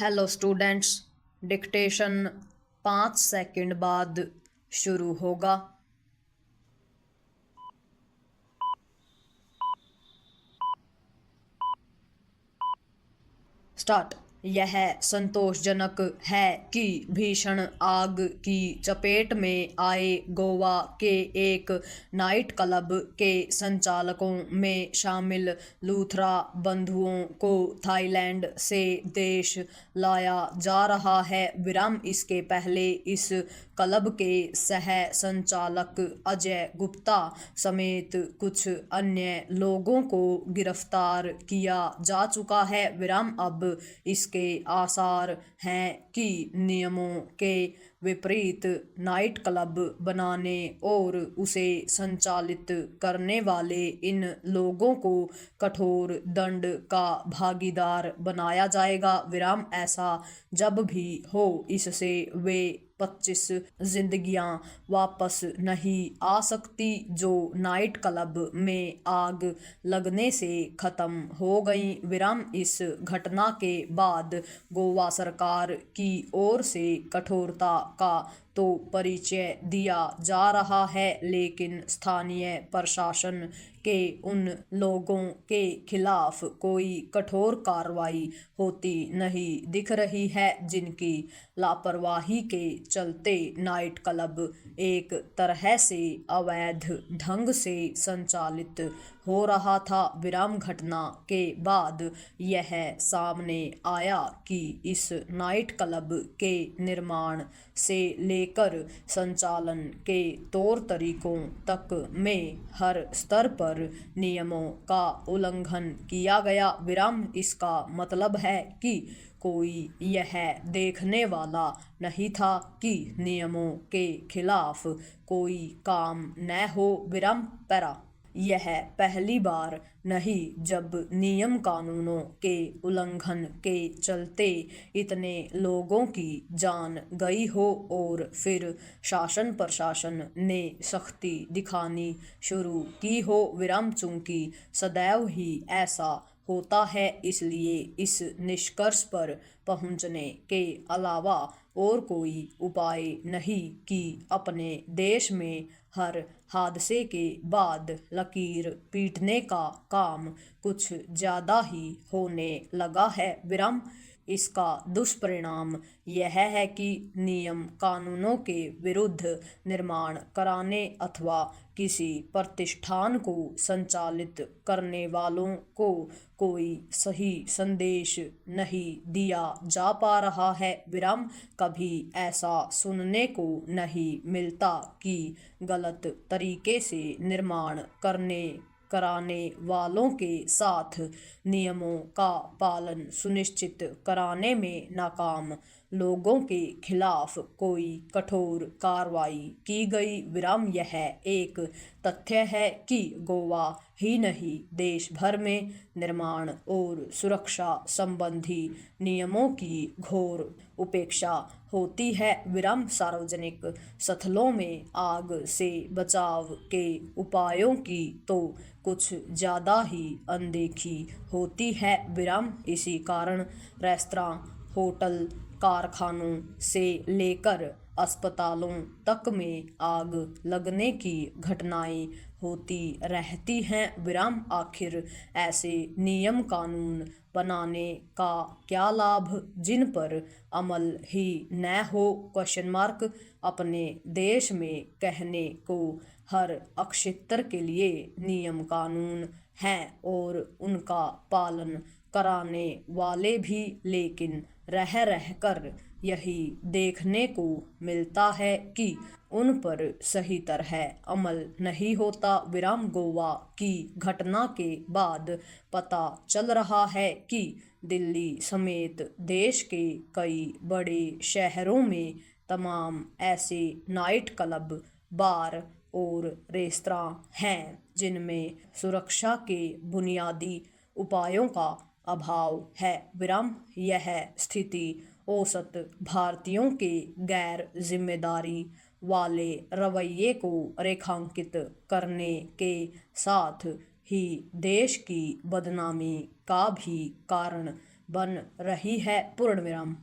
Hello students, dictation 5 second बाद शुरू होगा। स्टार्ट। यह संतोषजनक है कि भीषण आग की चपेट में आए गोवा के एक नाइट क्लब के संचालकों में शामिल लूथरा बंधुओं को थाईलैंड से देश लाया जा रहा है। इसके पहले इस क्लब के सह संचालक अजय गुप्ता समेत कुछ अन्य लोगों को गिरफ्तार किया जा चुका है। अब इसके आसार हैं कि नियमों के विपरीत नाइट क्लब बनाने और उसे संचालित करने वाले इन लोगों को कठोर दंड का भागीदार बनाया जाएगा। ऐसा जब भी हो, इससे वे 25 जिंदगियां वापस नहीं आ सकती जो नाइट क्लब में आग लगने से खत्म हो गई। इस घटना के बाद गोवा सरकार की ओर से कठोरता का तो परिचय दिया जा रहा है, लेकिन स्थानीय प्रशासन के उन लोगों के खिलाफ कोई कठोर कार्रवाई होती नहीं दिख रही है जिनकी लापरवाही के चलते नाइट क्लब एक तरह से अवैध ढंग से संचालित हो रहा था। घटना के बाद यह सामने आया कि इस नाइट क्लब के निर्माण से लेकर संचालन के तौर तरीकों तक में हर स्तर पर नियमों का उल्लंघन किया गया। इसका मतलब है कि कोई यह देखने वाला नहीं था कि नियमों के खिलाफ कोई काम न हो। पैरा यह पहली बार नहीं जब नियम कानूनों के उल्लंघन के चलते इतने लोगों की जान गई हो और फिर शासन प्रशासन ने सख्ती दिखानी शुरू की हो। चूंकि सदैव ही ऐसा होता है, इसलिए इस निष्कर्ष पर पहुंचने के अलावा और कोई उपाय नहीं कि अपने देश में हर हादसे के बाद लकीर पीटने का काम कुछ ज़्यादा ही होने लगा है। इसका दुष्परिणाम यह है कि नियम कानूनों के विरुद्ध निर्माण कराने अथवा किसी प्रतिष्ठान को संचालित करने वालों को कोई सही संदेश नहीं दिया जा पा रहा है। कभी ऐसा सुनने को नहीं मिलता कि गलत तरीके से निर्माण कराने वालों के साथ नियमों का पालन सुनिश्चित कराने में नाकाम लोगों के खिलाफ कोई कठोर कार्रवाई की गई। यह एक तथ्य है कि गोवा ही नहीं, देश भर में निर्माण और सुरक्षा संबंधी नियमों की घोर उपेक्षा होती है। सार्वजनिक स्थलों में आग से बचाव के उपायों की तो कुछ ज़्यादा ही अनदेखी होती है। इसी कारण रेस्तरां, होटल, कारखानों से लेकर अस्पतालों तक में आग लगने की घटनाएं होती रहती हैं। आखिर ऐसे नियम कानून बनाने का क्या लाभ जिन पर अमल ही न हो? अपने देश में कहने को हर अक्षेत्र के लिए नियम कानून हैं और उनका पालन कराने वाले भी, लेकिन रह कर यही देखने को मिलता है कि उन पर सही तरह अमल नहीं होता। गोवा की घटना के बाद पता चल रहा है कि दिल्ली समेत देश के कई बड़े शहरों में तमाम ऐसे नाइट क्लब, बार और रेस्तरां हैं जिनमें सुरक्षा के बुनियादी उपायों का अभाव है। यह स्थिति औसत भारतीयों के गैर जिम्मेदारी वाले रवैये को रेखांकित करने के साथ ही देश की बदनामी का भी कारण बन रही है। पूर्ण विराम।